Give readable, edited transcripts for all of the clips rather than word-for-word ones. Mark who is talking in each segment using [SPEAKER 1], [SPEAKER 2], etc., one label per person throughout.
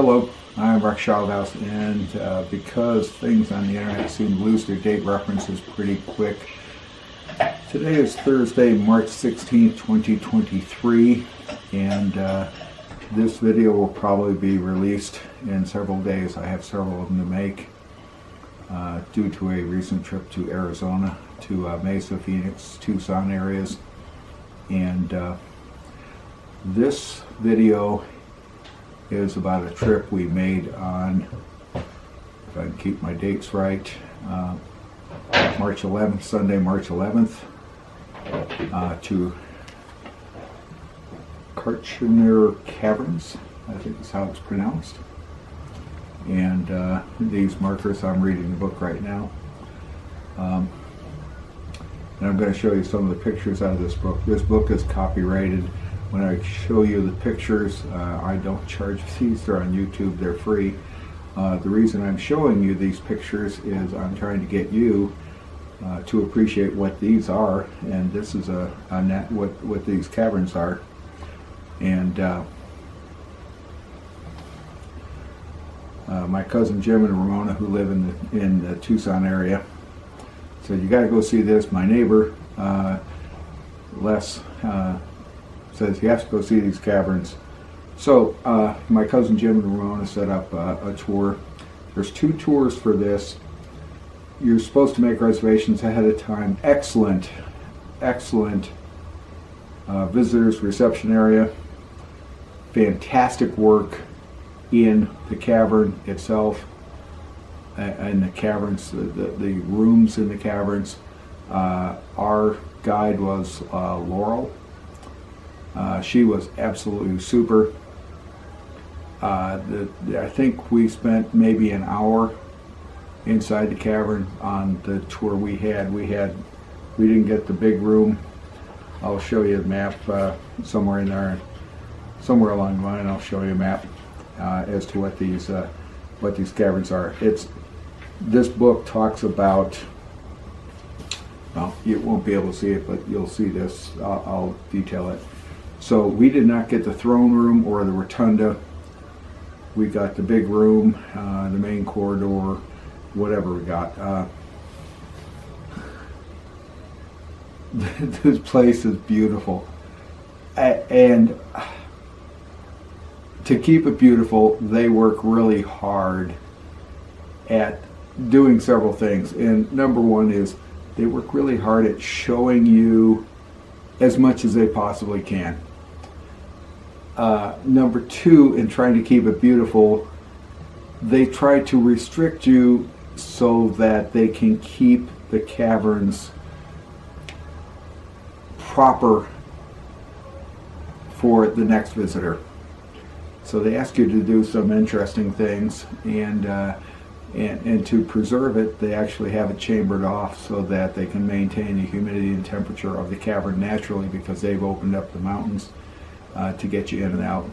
[SPEAKER 1] Hello, I'm Rick Schaldhaus, and because things on the internet seem to lose their date references pretty quick, today is Thursday, March 16th, 2023, and this video will probably be released in several days. I have several of them to make due to a recent trip to Arizona, to Mesa, Phoenix, Tucson areas, and this video is about a trip we made on, if I can keep my dates right, March 11th, Sunday, March 11th, to Kartchner Caverns, I think is how it's pronounced. And these markers, I'm reading the book right now. And I'm going to show you some of the pictures out of this book. This book is copyrighted. When I show you the pictures, I don't charge these. They're on YouTube. They're free. The reason I'm showing you these pictures is I'm trying to get you to appreciate what these are, and this is what these caverns are. And my cousin Jim and Ramona, who live in the Tucson area, said, "You got to go see this." My neighbor Les says you have to go see these caverns. So my cousin Jim and Ramona set up a tour. There's 2 tours for this. You're supposed to make reservations ahead of time. Excellent visitors reception area. Fantastic work in the cavern itself, and the caverns, the rooms in the caverns. Our guide was Laurel. She was absolutely super. I think we spent maybe an hour inside the cavern on the tour we had. We didn't get the big room. I'll show you a map somewhere in there, somewhere along the line. I'll show you a map as to what these caverns are. This book talks about. Well, you won't be able to see it, but you'll see this. I'll detail it. So we did not get the throne room or the rotunda. We got the big room, the main corridor, whatever we got. This place is beautiful. And to keep it beautiful, they work really hard at doing several things. And number one is they work really hard at showing you as much as they possibly can. Number 2, in trying to keep it beautiful, they try to restrict you so that they can keep the caverns proper for the next visitor. So they ask you to do some interesting things, and to preserve it, they actually have it chambered off so that they can maintain the humidity and temperature of the cavern naturally, because they've opened up the mountains to get you in and out.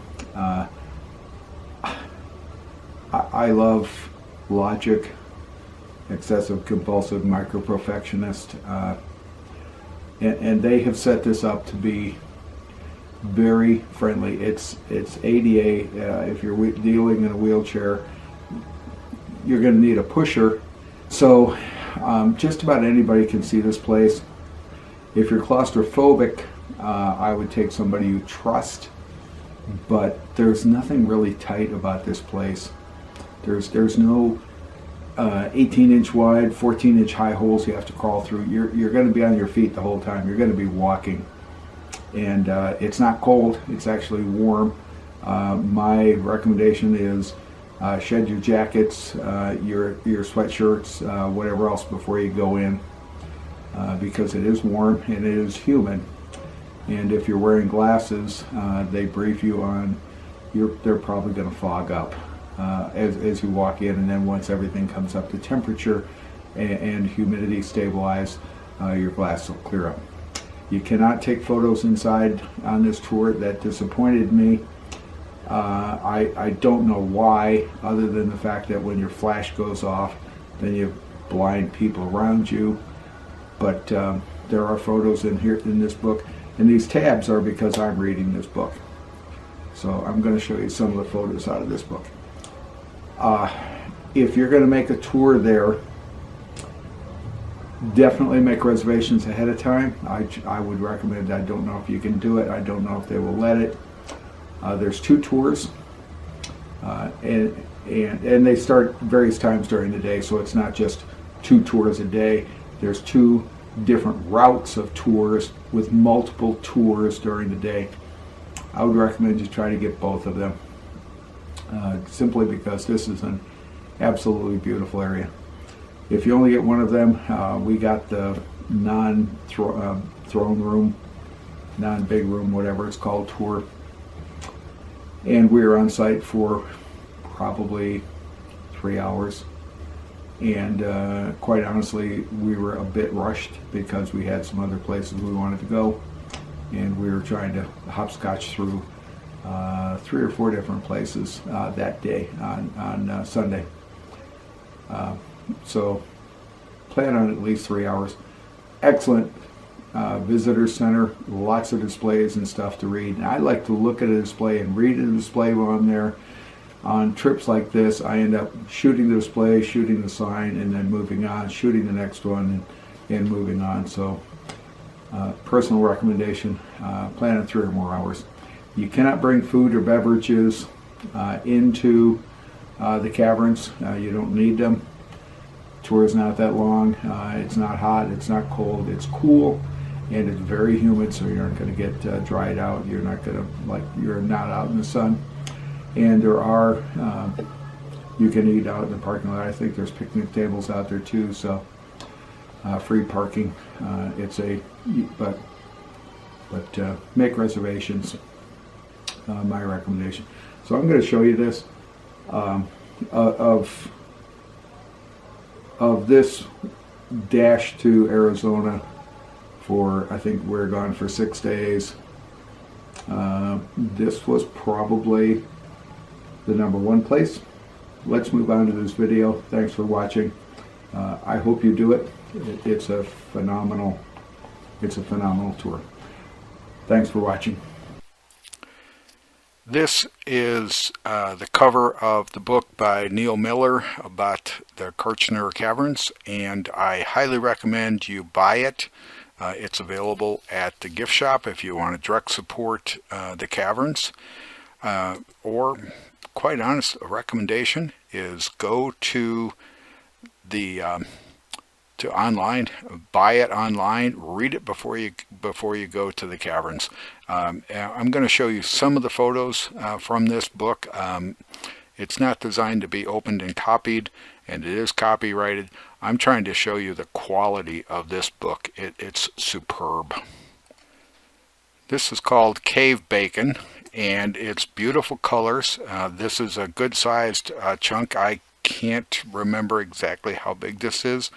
[SPEAKER 1] I love logic, excessive compulsive micro-perfectionist, and they have set this up to be very friendly. It's ADA. If you're dealing in a wheelchair, you're going to need a pusher. So just about anybody can see this place. If you're claustrophobic, I would take somebody you trust, but there's nothing really tight about this place. There's no 18-inch wide, 14-inch high holes you have to crawl through. You're going to be on your feet the whole time. You're going to be walking, and it's not cold. It's actually warm. My recommendation is shed your jackets, your sweatshirts, whatever else before you go in, because it is warm and it is humid. And if you're wearing glasses, they brief you on they're probably going to fog up as you walk in, and then once everything comes up to temperature and humidity stabilize, your glasses will clear up. You cannot take photos inside on this tour. That disappointed me. I don't know why, other than the fact that when your flash goes off, then you blind people around you. But there are photos in here in this book. And these tabs are because I'm reading this book. So I'm going to show you some of the photos out of this book. If you're going to make a tour there, definitely make reservations ahead of time. I would recommend. I don't know if you can do it. I don't know if they will let it. There's 2 tours, and they start various times during the day, so it's not just 2 tours a day. There's 2 different routes of tours with multiple tours during the day. I would recommend you try to get both of them, simply because this is an absolutely beautiful area. If you only get one of them, we got the non-throne room, non-big room, whatever it's called, tour. And we were on site for probably 3 hours. And quite honestly, we were a bit rushed because we had some other places we wanted to go. And we were trying to hopscotch through 3 or 4 different places that day on Sunday. So plan on at least 3 hours. Excellent visitor center, lots of displays and stuff to read. And I like to look at a display and read a display while I'm there. On trips like this, I end up shooting the display, shooting the sign, and then moving on, shooting the next one, and moving on. So personal recommendation, plan on 3 or more hours. You cannot bring food or beverages into the caverns. You don't need them. Tour is not that long. It's not hot, it's not cold, it's cool, and it's very humid, so you're not going to get dried out. You're not going to, you're not out in the sun. And there are, you can eat out in the parking lot. I think there's picnic tables out there too, so free parking. But make reservations, my recommendation. So I'm going to show you this of this dash to Arizona for, I think we're gone for 6 days. This was probably the #1 place. Let's move on to this video. Thanks for watching. I hope you do it. It's a phenomenal tour. Thanks for watching. This is the cover of the book by Neil Miller about the Kartchner Caverns, and I highly recommend you buy it. It's available at the gift shop if you want to direct support the caverns. Or, quite honest, a recommendation is go to the online, buy it online, read it before you go to the caverns. I'm going to show you some of the photos from this book. It's not designed to be opened and copied, and it is copyrighted. I'm trying to show you the quality of this book. It's superb. This is called Cave Bacon, and it's beautiful colors. This is a good sized chunk. I can't remember exactly how big this is,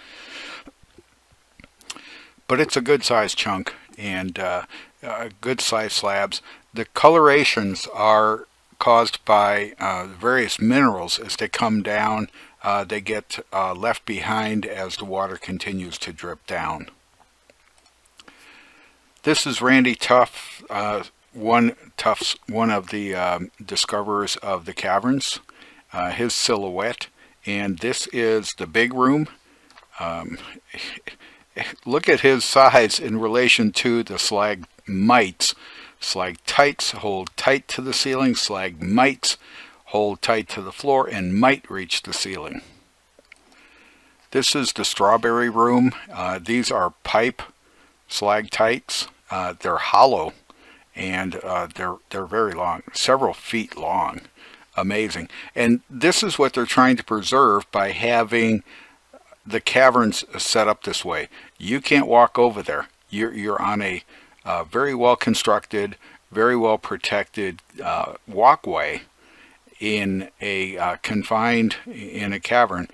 [SPEAKER 1] but it's a good sized chunk, and good sized slabs. The colorations are caused by various minerals. As they come down, they get left behind as the water continues to drip down. This is Randy Tuff, one of the discoverers of the caverns, his silhouette. And this is the big room. Look at his size in relation to the stalagmites. Stalactites hold tight to the ceiling, stalagmites hold tight to the floor and might reach the ceiling. This is the strawberry room. These are pipe stalactites. They're hollow, and they're very long, several feet long. Amazing. And this is what they're trying to preserve by having the caverns set up this way. You can't walk over there. You're on a very well constructed, very well protected walkway in a confined in a cavern,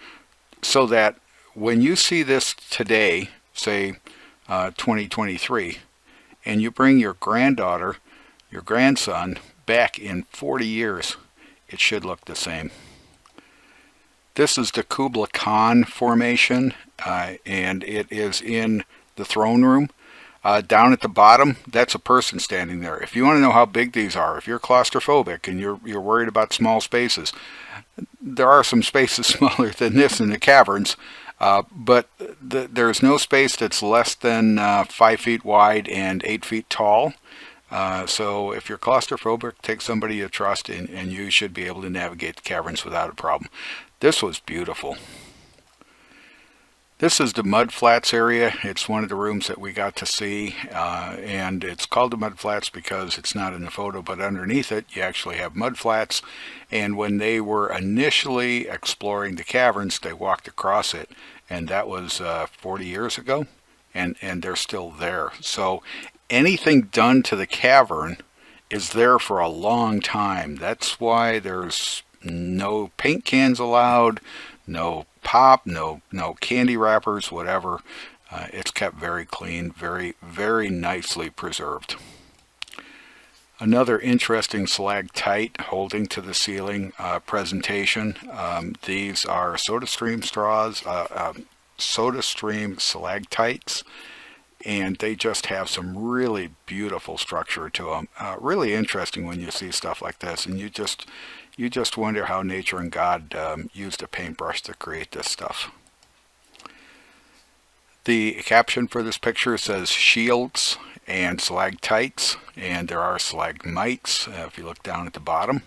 [SPEAKER 1] so that when you see this today, say 2023, and you bring your granddaughter, your grandson back in 40 years, it should look the same. This is the Kubla Khan formation, and it is in the throne room. Down at the bottom, that's a person standing there. If you want to know how big these are, if you're claustrophobic and you're worried about small spaces,
[SPEAKER 2] There are some spaces smaller than this in the caverns, but there's no space that's less than 5 feet wide and 8 feet tall. So if you're claustrophobic, take somebody you trust, and you should be able to navigate the caverns without a problem. This was beautiful. This is the mud flats area. It's one of the rooms that we got to see, and it's called the mud flats because it's not in the photo, but underneath it you actually have mud flats. And when they were initially exploring the caverns, they walked across it, and that was 40 years ago, and they're still there. So anything done to the cavern is there for a long time. That's why there's no paint cans allowed, no pop, no candy wrappers, whatever. It's kept very clean, very nicely preserved. Another interesting stalactite holding to the ceiling presentation. These are SodaStream straws, SodaStream stalactites, and they just have some really beautiful structure to them. Really interesting when you see stuff like this, and you just wonder how nature and God used a paintbrush to create this stuff. The caption for this picture says shields and stalactites, and there are stalagmites if you look down at the bottom.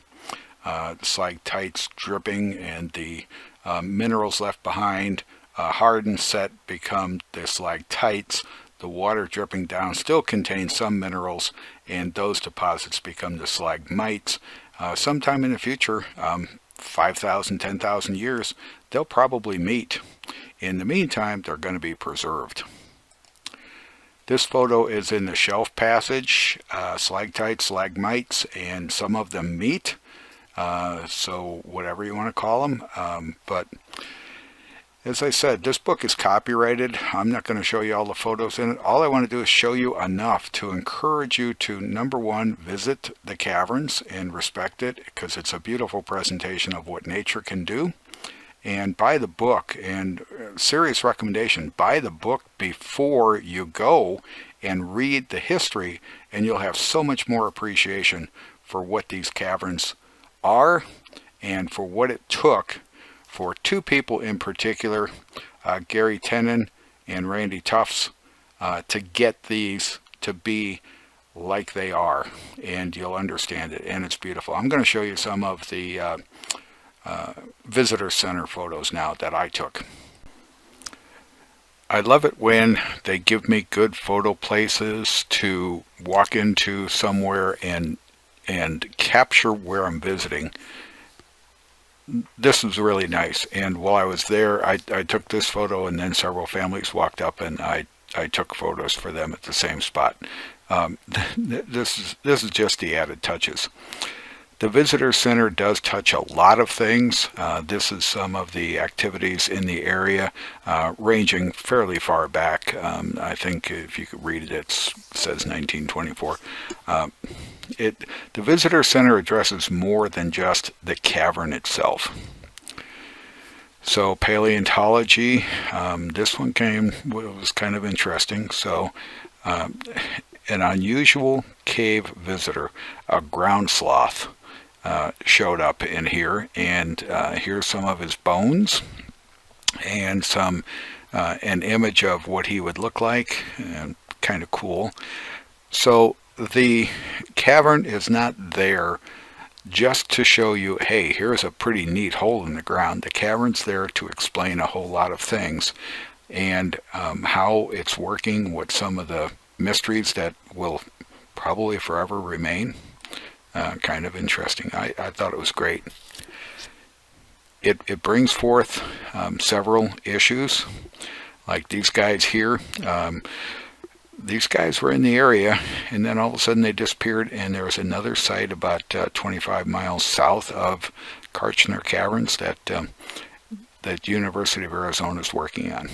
[SPEAKER 2] Stalactites dripping, and the minerals left behind harden, set, become the stalactites. The water dripping down still contains some minerals, and those deposits become the stalagmites. Sometime in the future, 5,000, 10,000 years, they'll probably meet. In the meantime, they're going to be preserved. This photo is in the shelf passage, stalactites, stalagmites, and some of them meet. So whatever you want to call them. But as I said, this book is copyrighted. I'm not going to show you all the photos in it. All I want to do is show you enough to encourage you to, number one, visit the caverns and respect it, because it's a beautiful presentation of what nature can do. And buy the book, and serious recommendation, buy the book before you go and read the history, and you'll have so much more appreciation for what these caverns are and for what it took for two people in particular, Gary Tenen and Randy Tufts, to get these to be like they are, and you'll understand it, and it's beautiful. I'm going to show you some of the visitor center photos now that I took. I love it when they give me good photo places to walk into somewhere and capture where I'm visiting. This was really nice, and while I was there, I took this photo, and then several families walked up, and I took photos for them at the same spot. This is just the added touches. The visitor center does touch a lot of things. This is some of the activities in the area, ranging fairly far back. I think if you could read it, it says 1924. The visitor center addresses more than just the cavern itself. So paleontology, this one was kind of interesting. So an unusual cave visitor, a ground sloth, showed up in here, and here's some of his bones and an image of what he would look like, and kind of cool. So the cavern is not there just to show you, hey, here's a pretty neat hole in the ground. The cavern's there to explain a whole lot of things, and how it's working, what some of the mysteries that will probably forever remain. Kind of interesting. I thought it was great. It brings forth several issues, like these guys here. These guys were in the area, and then all of a sudden they disappeared, and there was another site about 25 miles south of Kartchner Caverns that University of Arizona is working on.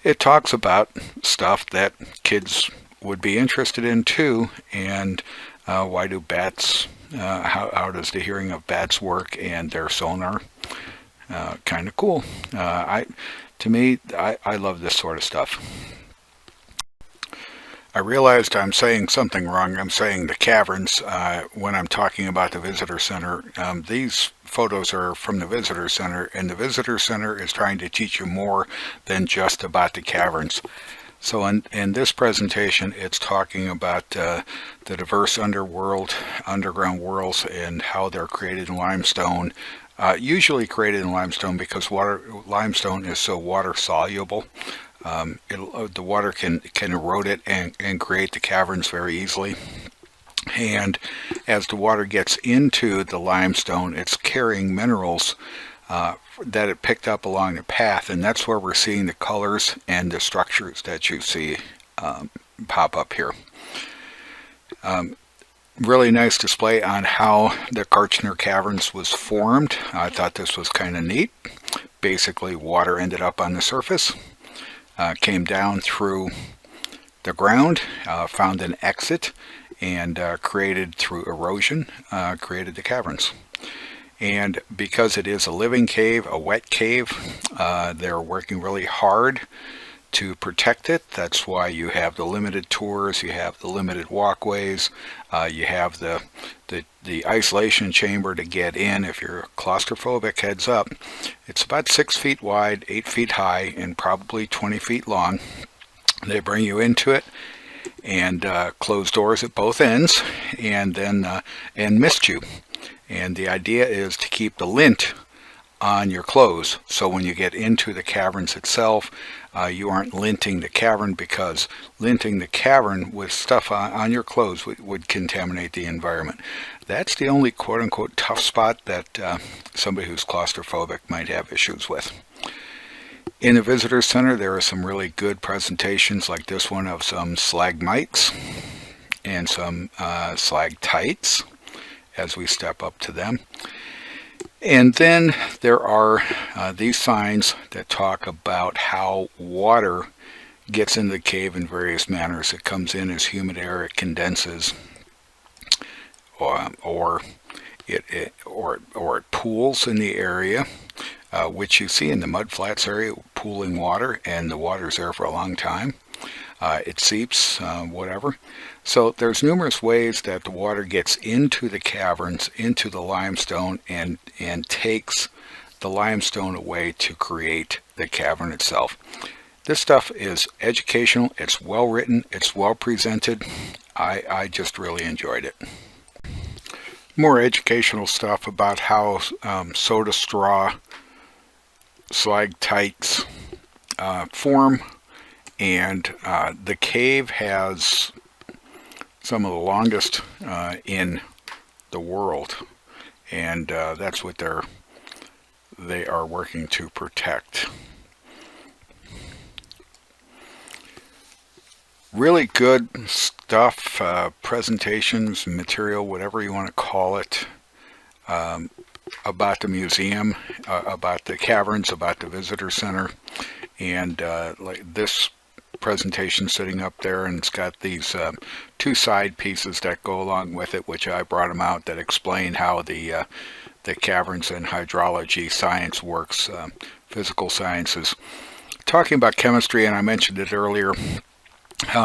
[SPEAKER 2] It talks about stuff that kids would be interested in too, and why do bats, how does the hearing of bats work, and their sonar. Kind of cool. To me, I love this sort of stuff. I realized I'm saying something wrong. I'm saying the caverns when I'm talking about the visitor center. These photos are from the visitor center, and the visitor center is trying to teach you more than just about the caverns. So in this presentation, it's talking about the diverse underground worlds, and how they're created in limestone. Usually created in limestone because limestone is so water soluble. The water can erode it and create the caverns very easily. And as the water gets into the limestone, it's carrying minerals that it picked up along the path, and that's where we're seeing the colors and the structures that you see pop up here. Really nice display on how the Kartchner Caverns was formed. I thought this was kind of neat. Basically, water ended up on the surface, came down through the ground, found an exit, and created through erosion, created the caverns. And because it is a living cave, a wet cave, they're working really hard to protect it. That's why you have the limited tours, you have the limited walkways, you have the isolation chamber to get in. If you're claustrophobic, heads up. It's about 6 feet wide, 8 feet high, and probably 20 feet long. They bring you into it and close doors at both ends, and then and mist you. And the idea is to keep the lint on your clothes, so when you get into the caverns itself, you aren't linting the cavern, because linting the cavern with stuff on your clothes would contaminate the environment. That's the only quote-unquote tough spot that somebody who's claustrophobic might have issues with. In the visitor center, there are some really good presentations, like this one of some stalagmites and some stalactites, as we step up to them. And then there are these signs that talk about how water gets into the cave in various manners. It comes in as humid air, it condenses, or it pools in the area, which you see in the mud flats area, pooling water, and the water's there for a long time. It seeps, whatever. So there's numerous ways that the water gets into the caverns, into the limestone, and takes the limestone away to create the cavern itself. This stuff is educational, it's well written, it's well presented. I just really enjoyed it. More educational stuff about how soda straw stalactites form, and the cave has some of the longest in the world, and that's what they are working to protect. Really good stuff, presentations, material, whatever you want to call it, about the museum, about the caverns, about the visitor center, and like this presentation sitting up there, and it's got these two side pieces that go along with it, which I brought them out, that explain how the caverns and hydrology science works, physical sciences. Talking about chemistry, and I mentioned it earlier,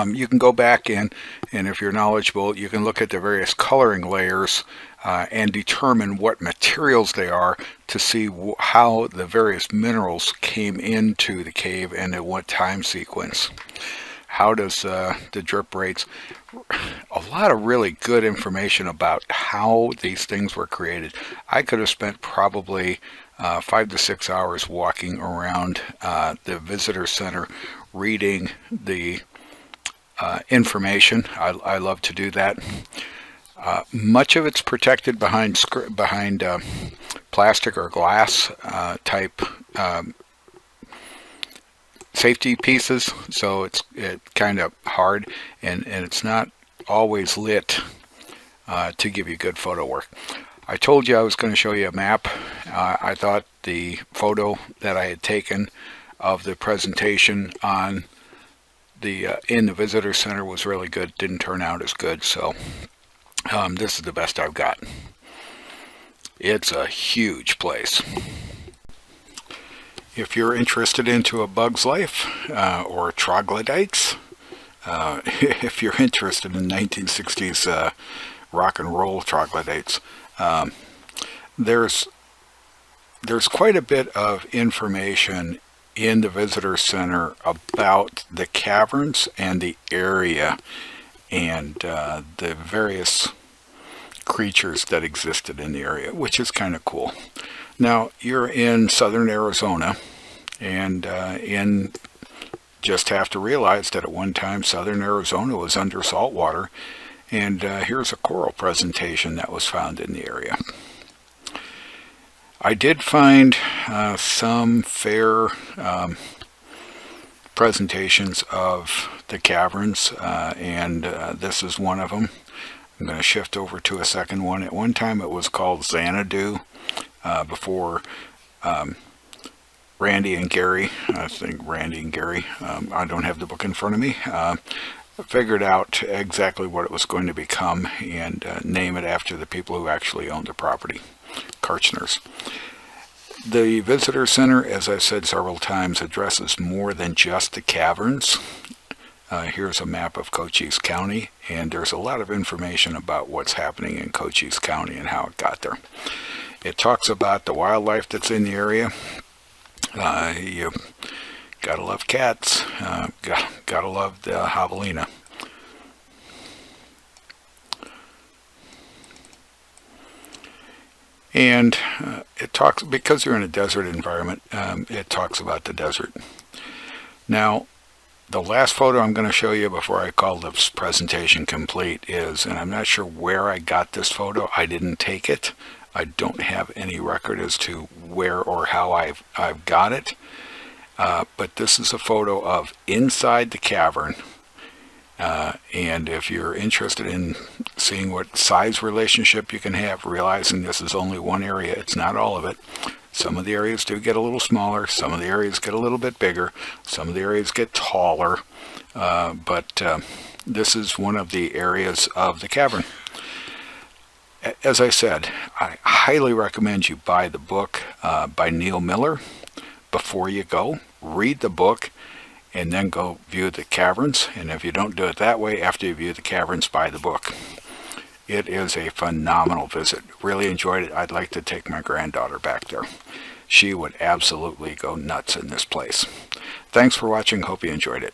[SPEAKER 2] you can go back and if you're knowledgeable, you can look at the various coloring layers and determine what materials they are, to see how the various minerals came into the cave and at what time sequence. How does the drip rates, a lot of really good information about how these things were created. I could have spent probably 5 to 6 hours walking around the visitor center reading the information. I love to do that. Much of it's protected behind plastic or glass type safety pieces, so it's kind of hard, and it's not always lit to give you good photo work. I told you I was going to show you a map. I thought the photo that I had taken of the presentation on in the visitor center was really good. Didn't turn out as good, so this is the best I've got. It's a huge place. If you're interested into A Bug's Life or troglodytes, if you're interested in 1960s rock and roll troglodytes, there's there's quite a bit of information in the visitor center about the caverns and the area and the various creatures that existed in the area, which is kind of cool. Now, you're in southern Arizona, and just have to realize that at one time southern Arizona was under salt water, and here's a coral presentation that was found in the area. I did find some fair presentations of the caverns, and this is one of them. I'm going to shift over to a second one. At one time it was called Xanadu, before Randy and Gary, I think Randy and Gary, I don't have the book in front of me, figured out exactly what it was going to become and name it after the people who actually owned the property, Kartchners. The visitor center, as I've said several times, addresses more than just the caverns. Here's a map of Cochise County, and there's a lot of information about what's happening in Cochise County and how it got there. It talks about the wildlife that's in the area. You gotta love cats. Gotta love the javelina. And it talks, because you're in a desert environment, it talks about the desert. Now, the last photo I'm going to show you before I call this presentation complete is, and I'm not sure where I got this photo. I didn't take it. I don't have any record as to where or how I've got it. But this is a photo of inside the cavern. And if you're interested in seeing what size relationship you can have, realizing this is only one area, it's not all of it. Some of the areas do get a little smaller, some of the areas get a little bit bigger, some of the areas get taller, but this is one of the areas of the cavern. As I said, I highly recommend you buy the book by Neil Miller before you go. Read the book and then go view the caverns, and if you don't do it that way, after you view the caverns, buy the book. It is a phenomenal visit. Really enjoyed it. I'd like to take my granddaughter back there. She would absolutely go nuts in this place. Thanks for watching. Hope you enjoyed it.